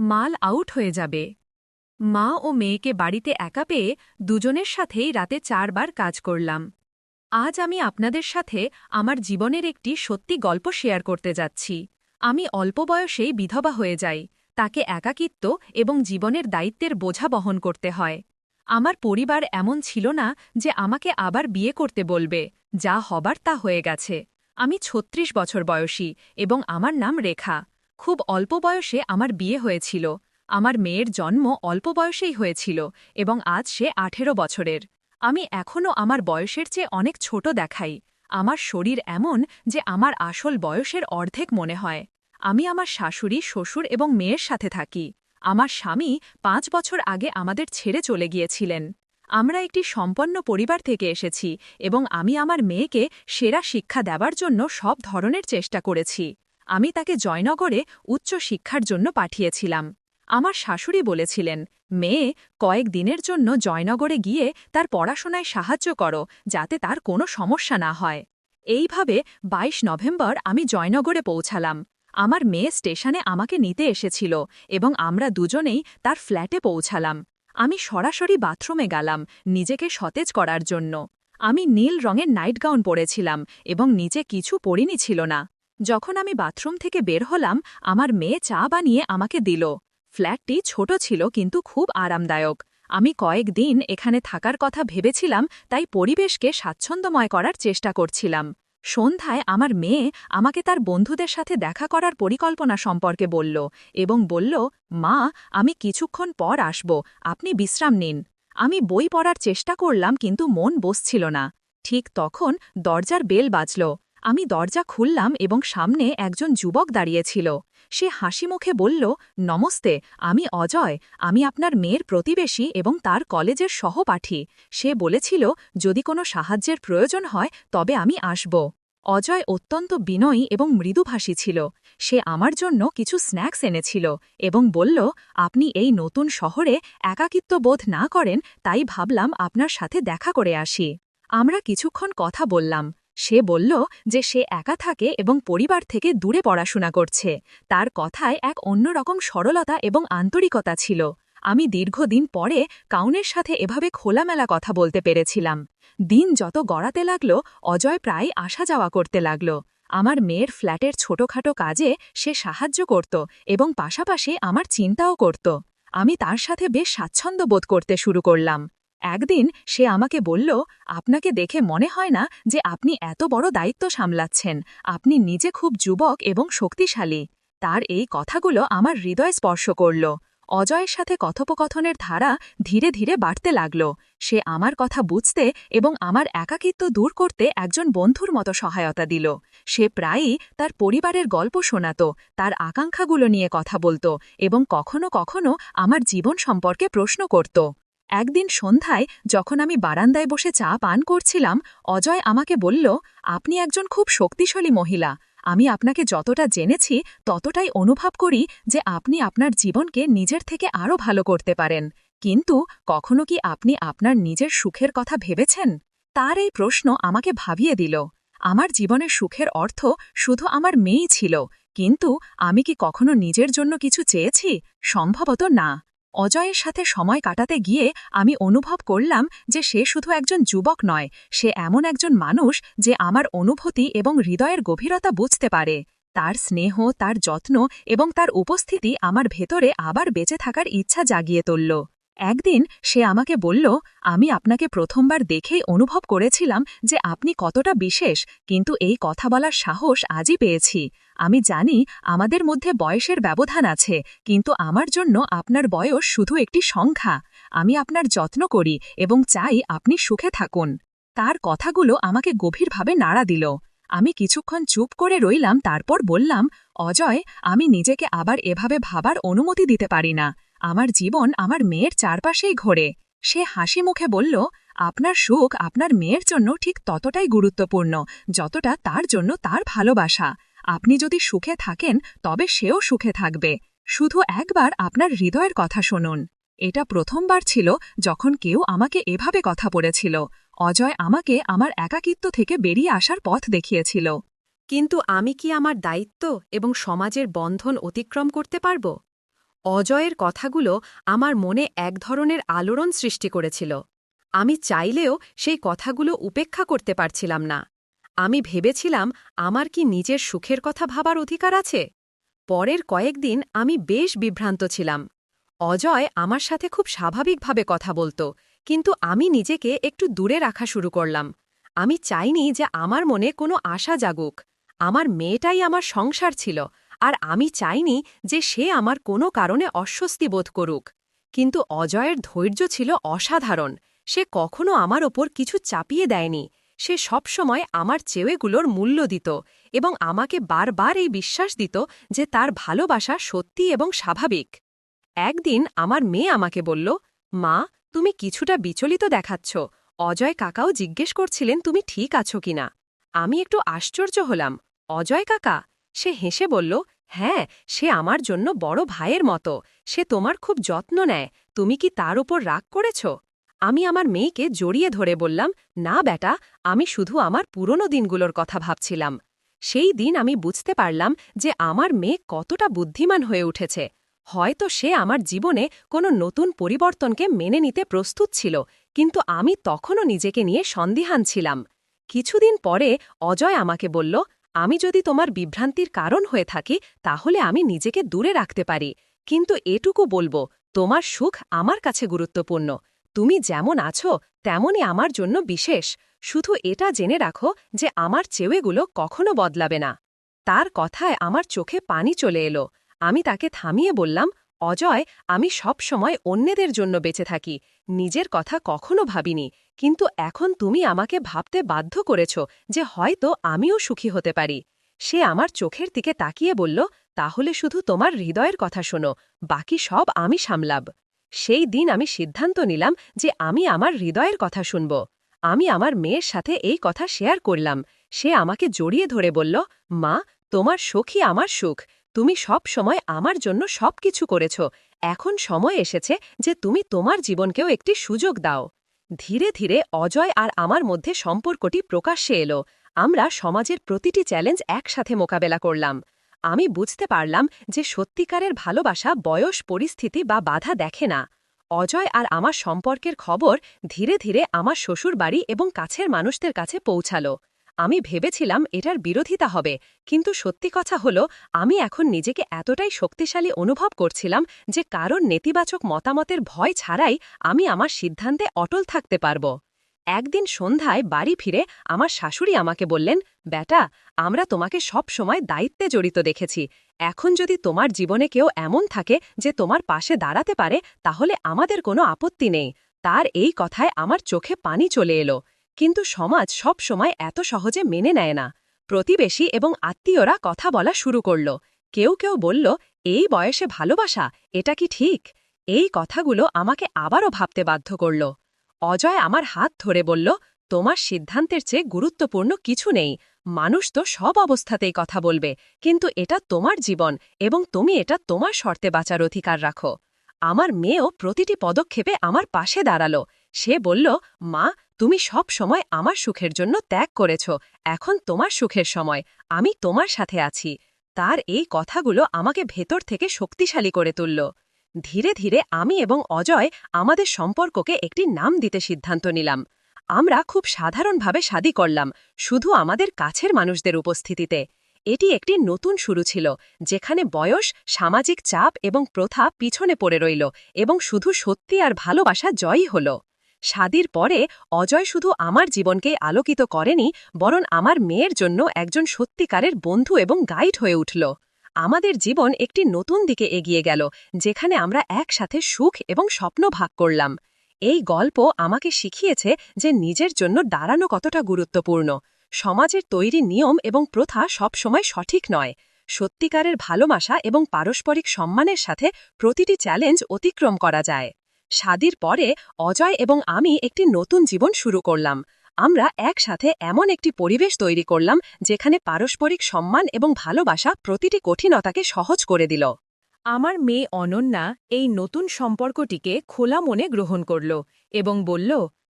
মাল আউট হয়ে যাবে। মা ও মেয়েকে বাড়িতে একা পেয়ে দুজনের সাথেই রাতে 4 বার কাজ করলাম। আজ আমি আপনাদের সাথে আমার জীবনের একটি সত্যি গল্প শেয়ার করতে যাচ্ছি। আমি অল্প বয়সেই বিধবা হয়ে যাই, তাকে একাকিত্ব এবং জীবনের দায়িত্বের বোঝা বহন করতে হয়। আমার পরিবার এমন ছিল না যে আমাকে আবার বিয়ে করতে বলবে, যা হবার তা হয়ে গেছে। আমি ৩৬ বছর বয়সী এবং আমার নাম রেখা। খুব অল্প বয়সে আমার বিয়ে হয়েছিল। আমার মেয়ের জন্ম অল্প বয়সেই হয়েছিল এবং আজ সে ১৮ বছরের। আমি এখনও আমার বয়সের চেয়ে অনেক ছোট দেখাই। আমার শরীর এমন যে আমার আসল বয়সের অর্ধেক মনে হয়। আমি আমার শাশুড়ি, শ্বশুর এবং মেয়ের সাথে থাকি। আমার স্বামী ৫ বছর আগে আমাদের ছেড়ে চলে গিয়েছিলেন। আমরা একটি সম্পন্ন পরিবার থেকে এসেছি এবং আমি আমার মেয়েকে সেরা শিক্ষা দেবার জন্য সব ধরনের চেষ্টা করেছি। আমি তাকে জয়নগরে উচ্চ শিক্ষার জন্য পাঠিয়েছিলাম। আমার শাশুড়ি বলেছিলেন, মেয়ে, কয়েক দিনের জন্য জয়নগরে গিয়ে তার পড়াশোনায় সাহায্য করো, যাতে তার কোনো সমস্যা না হয়। এইভাবে ২২ নভেম্বর আমি জয়নগরে পৌঁছালাম। আমার মেয়ে স্টেশনে আমাকে নিতে এসেছিল এবং আমরা দুজনেই তার ফ্ল্যাটে পৌঁছালাম। আমি সরাসরি বাথরুমে গেলাম নিজেকে সতেজ করার জন্য। আমি নীল রঙের নাইট গাউন পরেছিলাম এবং নিচে কিছু পরিনি ছিল না। যখন আমি বাথরুম থেকে বের হলাম, আমার মেয়ে চা বানিয়ে আমাকে দিল। ফ্ল্যাটটি ছোট ছিল কিন্তু খুব আরামদায়ক। আমি কয়েকদিন এখানে থাকার কথা ভেবেছিলাম, তাই পরিবেশকে স্বাচ্ছন্দ্যময় করার চেষ্টা করছিলাম। সন্ধ্যায় আমার মেয়ে আমাকে তার বন্ধুদের সাথে দেখা করার পরিকল্পনা সম্পর্কে বলল এবং বলল, মা, আমি কিছুক্ষণ পর আসব, আপনি বিশ্রাম নিন। আমি বই পড়ার চেষ্টা করলাম কিন্তু মন বসছিল না। ঠিক তখন দরজার বেল বাজল। আমি দরজা খুললাম এবং সামনে একজন যুবক দাঁড়িয়েছিল। সে হাসি মুখে বলল, নমস্তে, আমি অজয়। আমি আপনার মেয়ের প্রতিবেশী এবং তার কলেজের সহপাঠী। সে বলেছিল যদি কোনো সাহায্যের প্রয়োজন হয় তবে আমি আসব। অজয় অত্যন্ত বিনয়ী এবং মৃদুভাষী ছিল। সে আমার জন্য কিছু স্ন্যাক্স এনেছিল এবং বলল, আপনি এই নতুন শহরে একাকিত্ব বোধ না করেন, তাই ভাবলাম আপনার সাথে দেখা করে আসি। আমরা কিছুক্ষণ কথা বললাম। সে বলল যে সে একা থাকে এবং পরিবার থেকে দূরে পড়াশোনা করছে। তার কথায় এক অন্যরকম সরলতা এবং আন্তরিকতা ছিল। আমি দীর্ঘদিন পরে কাউনের সাথে এভাবে খোলামেলা কথা বলতে পেরেছিলাম। দিন যত গড়াতে লাগল, অজয় প্রায় আসা যাওয়া করতে লাগল। আমার মেয়ের ফ্ল্যাটের ছোটখাটো কাজে সে সাহায্য করত এবং পাশাপাশি আমার চিন্তাও করত। আমি তার সাথে বেশ স্বাচ্ছন্দ্য বোধ করতে শুরু করলাম। একদিন সে আমাকে বলল, আপনাকে দেখে মনে হয় না যে আপনি এত বড় দায়িত্ব সামলাচ্ছেন। আপনি নিজে খুব যুবক এবং শক্তিশালী। তার এই কথাগুলো আমার হৃদয় স্পর্শ করল। অজয়ের সাথে কথোপকথনের ধারা ধীরে ধীরে বাড়তে লাগল। সে আমার কথা বুঝতে এবং আমার একাকিত্ব দূর করতে একজন বন্ধুর মতো সহায়তা দিল। সে প্রায়ই তার পরিবারের গল্প শোনাত, তার আকাঙ্ক্ষাগুলো নিয়ে কথা বলত এবং কখনো কখনো আমার জীবন সম্পর্কে প্রশ্ন করত। একদিন সন্ধ্যায় যখন আমি বারান্দায় বসে চা পান করছিলাম, অজয় আমাকে বলল, আপনি একজন খুব শক্তিশালী মহিলা। আমি আপনাকে যতটা জেনেছি ততটাই অনুভব করি যে আপনি আপনার জীবনকে নিজের থেকে আরও ভালো করতে পারেন। কিন্তু কখনো কি আপনি আপনার নিজের সুখের কথা ভেবেছেন? তার এই প্রশ্ন আমাকে ভাবিয়ে দিল। আমার জীবনের সুখের অর্থ শুধু আমার মেয়েই ছিল, কিন্তু আমি কি কখনো নিজের জন্য কিছু চেয়েছি? সম্ভবত না। অজয়ের সাথে সময় কাটাতে গিয়ে আমি অনুভব করলাম যে সে শুধু একজন যুবক নয়, সে এমন একজন মানুষ যে আমার অনুভূতি এবং হৃদয়ের গভীরতা বুঝতে পারে। তার স্নেহ, তার যত্ন এবং তার উপস্থিতি আমার ভেতরে আবার বেঁচে থাকার ইচ্ছা জাগিয়ে তুলল। একদিন সে আমাকে বলল, আমি আপনাকে প্রথমবার দেখেই অনুভব করেছিলাম যে আপনি কতটা বিশেষ, কিন্তু এই কথা বলার সাহস আজই পেয়েছি। আমি জানি আমাদের মধ্যে বয়সের ব্যবধান আছে, কিন্তু আমার জন্য আপনার বয়স শুধু একটি সংখ্যা। আমি আপনার যত্ন করি এবং চাই আপনি সুখে থাকুন। তার কথাগুলো আমাকে গভীরভাবে নাড়া দিল। আমি কিছুক্ষণ চুপ করে রইলাম, তারপর বললাম, অজয়, আমি নিজেকে আবার এভাবে ভাবার অনুমতি দিতে পারি না। আমার জীবন আমার মেয়ের চারপাশেই ঘোরে। সে হাসি মুখে বলল, আপনার সুখ আপনার মেয়ের জন্য ঠিক ততটাই গুরুত্বপূর্ণ যতটা তার জন্য তার ভালোবাসা। আপনি যদি সুখে থাকেন তবে সেও সুখে থাকবে। শুধু একবার আপনার হৃদয়ের কথা শুনুন। এটা প্রথমবার ছিল যখন কেউ আমাকে এভাবে কথা বলেছিল। অজয় আমাকে আমার একাকিত্ব থেকে বেরিয়ে আসার পথ দেখিয়েছিল। কিন্তু আমি কি আমার দায়িত্ব এবং সমাজের বন্ধন অতিক্রম করতে পারব? অজয়ের কথাগুলো আমার মনে এক ধরনের আলোড়ন সৃষ্টি করেছিল। আমি চাইলেও সেই কথাগুলো উপেক্ষা করতে পারছিলাম না। আমি ভেবেছিলাম, আমার কি নিজের সুখের কথা ভাবার অধিকার আছে? পরের কয়েকদিন আমি বেশ বিভ্রান্ত ছিলাম। অজয় আমার সাথে খুব স্বাভাবিকভাবে কথা বলত, কিন্তু আমি নিজেকে একটু দূরে রাখা শুরু করলাম। আমি চাইনি যে আমার মনে কোনো আশা জাগুক। আমার মেয়েটাই আমার সংসার ছিল, আর আমি চাইনি যে সে আমার কোনো কারণে অস্বস্তি বোধ করুক। কিন্তু অজয়ের ধৈর্য ছিল অসাধারণ। সে কখনো আমার ওপর কিছু চাপিয়ে দেয়নি। সে সবসময় আমার চেয়েগুলোর মূল্য দিত এবং আমাকে বারবার এই বিশ্বাস দিত যে তার ভালোবাসা সত্যি এবং স্বাভাবিক। একদিন আমার মেয়ে আমাকে বলল, মা, তুমি কিছুটা বিচলিত দেখাচ্ছ। অজয় কাকাও জিজ্ঞেস করছিলেন তুমি ঠিক আছো কিনা। আমি একটু আশ্চর্য হলাম। অজয় কাকা? সে হেসে বলল, হ্যাঁ, সে আমার জন্য বড় ভাইয়ের মতো। সে তোমার খুব যত্ন নেয়। তুমি কি তার উপর রাগ করেছ? আমি আমার মেয়েকে জড়িয়ে ধরে বললাম, না বেটা, আমি শুধু আমার পুরনো দিনগুলোর কথা ভাবছিলাম। সেই দিন আমি বুঝতে পারলাম যে আমার মেয়ে কতটা বুদ্ধিমান হয়ে উঠেছে। হয়তো সে আমার জীবনে কোনো নতুন পরিবর্তনকে মেনে নিতে প্রস্তুত ছিল, কিন্তু আমি তখনও নিজেকে নিয়ে সন্দিহান ছিলাম। কিছুদিন পরে অজয় আমাকে বলল, আমি যদি তোমার বিভ্রান্তির কারণ হয়ে থাকি তাহলে আমি নিজেকে দূরে রাখতে পারি, কিন্তু এটুকু বলবো, তোমার সুখ আমার কাছে গুরুত্বপূর্ণ। তুমি যেমন আছো তেমনই আমার জন্য বিশেষ। শুধু এটা জেনে রাখো যে আমার চেয়েগুলো কখনো বদলাবে না। তার কথায় আমার চোখে পানি চলে এলো। আমি তাকে থামিয়ে বললাম, অজয়, আমি সব সময় অন্যদের জন্য বেঁচে থাকি, নিজের কথা কখনো ভাবিনি। কিন্তু এখন তুমি আমাকে ভাবতে বাধ্য করেছ যে হয়তো আমিও সুখী হতে পারি। সে আমার চোখের দিকে তাকিয়ে বলল, তাহলে শুধু তোমার হৃদয়ের কথা শোনো, বাকি সব আমি সামলাব। সেই দিন আমি সিদ্ধান্ত নিলাম যে আমি আমার হৃদয়ের কথা শুনব। আমি আমার মেয়ের সাথে এই কথা শেয়ার করলাম। সে আমাকে জড়িয়ে ধরে বলল, মা, তোমার সুখই আমার সুখ। তুমি সব সময় আমার জন্য সবকিছু করেছ। এখন সময় এসেছে যে তুমি তোমার জীবনকেও একটি সুযোগ দাও। ধীরে ধীরে অজয় আর আমার মধ্যে সম্পর্কটি প্রকাশ্যে এলো। আমরা সমাজের প্রতিটি চ্যালেঞ্জ একসাথে মোকাবেলা করলাম। আমি বুঝতে পারলাম যে সত্যিকারের ভালোবাসা বয়স, পরিস্থিতি বা বাধা দেখে না। অজয় আর আমার সম্পর্কের খবর ধীরে ধীরে আমার শ্বশুর বাড়ি এবং কাছের মানুষদের কাছে পৌঁছালো। আমি ভেবেছিলাম এটার বিরোধিতা হবে, কিন্তু সত্যি কথা হলো, আমি এখন নিজেকে এতটাই শক্তিশালী অনুভব করছিলাম যে কারণ নেতিবাচক মতামতের ভয় ছাড়াই আমি আমার সিদ্ধান্তে অটল থাকতে পারব। একদিন সন্ধ্যায় বাড়ি ফিরে আমার শাশুড়ি আমাকে বললেন, বেটা, আমরা তোমাকে সব সময় দায়িত্বে জড়িত দেখেছি। এখন যদি তোমার জীবনে কেউ এমন থাকে যে তোমার পাশে দাঁড়াতে পারে, তাহলে আমাদের কোনো আপত্তি নেই। তার এই কথায় আমার চোখে পানি চলে এলো। কিন্তু সমাজ সব সময় এত সহজে মেনে নেয় না। প্রতিবেশী এবং আত্মীয়রা কথা বলা শুরু করল। কেউ কেউ বলল, এই বয়সে ভালোবাসা, এটা কি ঠিক? এই কথাগুলো আমাকে আবারও ভাবতে বাধ্য করল। অজয় আমার হাত ধরে বলল, তোমার সিদ্ধান্তের চেয়ে গুরুত্বপূর্ণ কিছু নেই। মানুষ তো সব অবস্থাতেই কথা বলবে, কিন্তু এটা তোমার জীবন এবং তুমি এটা তোমার শর্তে বাঁচার অধিকার রাখো। আমার মেয়েও প্রতিটি পদক্ষেপে আমার পাশে দাঁড়ালো। সে বলল, মা, তুমি সব সময় আমার সুখের জন্য ত্যাগ করেছ। এখন তোমার সুখের সময়, আমি তোমার সাথে আছি। তার এই কথাগুলো আমাকে ভেতর থেকে শক্তিশালী করে তুলল। ধীরে ধীরে আমি এবং অজয় আমাদের সম্পর্ককে একটি নাম দিতে সিদ্ধান্ত নিলাম। আমরা খুব সাধারণভাবে শাদী করলাম, শুধু আমাদের কাছের মানুষদের উপস্থিতিতে। এটি একটি নতুন শুরু ছিল, যেখানে বয়স, সামাজিক চাপ এবং প্রথা পিছনে পড়ে রইল এবং শুধু সত্যি আর ভালোবাসা জয়ই হল। শাদীর পরে অজয় শুধু আমার জীবনকেই আলোকিত করেনি, বরং আমার মেয়ের জন্য একজন সত্যিকারের বন্ধু এবং গাইড হয়ে উঠল। আমাদের জীবন একটি নতুন দিকে এগিয়ে গেল, যেখানে আমরা একসাথে সুখ এবং স্বপ্ন ভাগ করলাম। এই গল্প আমাকে শিখিয়েছে যে নিজের জন্য দাঁড়ানো কতটা গুরুত্বপূর্ণ। সমাজের তৈরি নিয়ম এবং প্রথা সবসময় সঠিক নয়। সত্যিকারের ভালোবাসা এবং পারস্পরিক সম্মানের সাথে প্রতিটি চ্যালেঞ্জ অতিক্রম করা যায়। শাদীর পরে অজয় এবং আমি একটি নতুন জীবন শুরু করলাম। আমরা একসাথে এমন একটি পরিবেশ তৈরি করলাম যেখানে পারস্পরিক সম্মান এবং ভালোবাসা প্রতিটি কঠিনতাকে সহজ করে দিল। আমার মেয়ে অনন্যা এই নতুন সম্পর্কটিকে খোলা মনে গ্রহণ করল এবং বলল,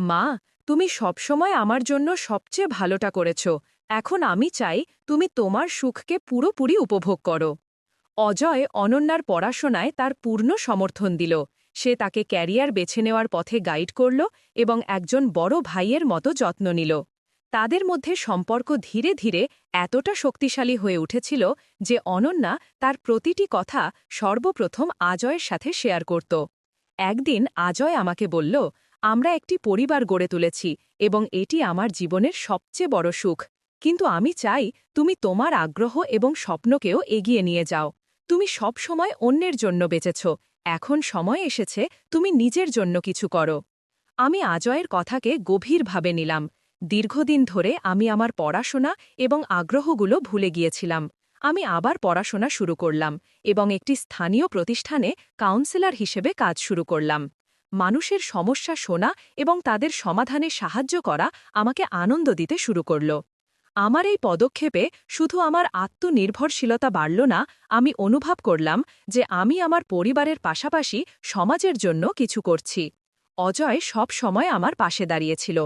মা, তুমি সবসময় আমার জন্য সবচেয়ে ভালোটা করেছ। এখন আমি চাই তুমি তোমার সুখকে পুরোপুরি উপভোগ করো। অজয় অনন্যার পড়াশোনায় তার পূর্ণ সমর্থন দিল। সে তাকে ক্যারিয়ার বেছে নেওয়ার পথে গাইড করল এবং একজন বড় ভাইয়ের মতো যত্ন নিল। তাদের মধ্যে সম্পর্ক ধীরে ধীরে এতটা শক্তিশালী হয়ে উঠেছিল যে অনন্যা তার প্রতিটি কথা সর্বপ্রথম আজয়ের সাথে শেয়ার করত। একদিন আজয় আমাকে বলল, আমরা একটি পরিবার গড়ে তুলেছি এবং এটি আমার জীবনের সবচেয়ে বড় সুখ। কিন্তু আমি চাই তুমি তোমার আগ্রহ এবং স্বপ্নকেও এগিয়ে নিয়ে যাও। তুমি সব সময় অন্যের জন্য বেঁচেছ, এখন সময় এসেছে তুমি নিজের জন্য কিছু করো। আমি আজয়ের কথাকে গভীরভাবে নিলাম। দীর্ঘদিন ধরে আমি আমার পড়াশোনা এবং আগ্রহগুলো ভুলে গিয়েছিলাম। আমি আবার পড়াশোনা শুরু করলাম এবং একটি স্থানীয় প্রতিষ্ঠানে কাউন্সেলর হিসেবে কাজ শুরু করলাম। মানুষের সমস্যা শোনা এবং তাদের সমাধানে সাহায্য করা আমাকে আনন্দ দিতে শুরু করল। আমার এই পদক্ষেপে শুধু আমার আত্মনির্ভরশীলতা বাড়ল না, আমি অনুভব করলাম যে আমি আমার পরিবারের পাশাপাশি সমাজের জন্য কিছু করছি। অজয় সব সময় আমার পাশে দাঁড়িয়েছিল।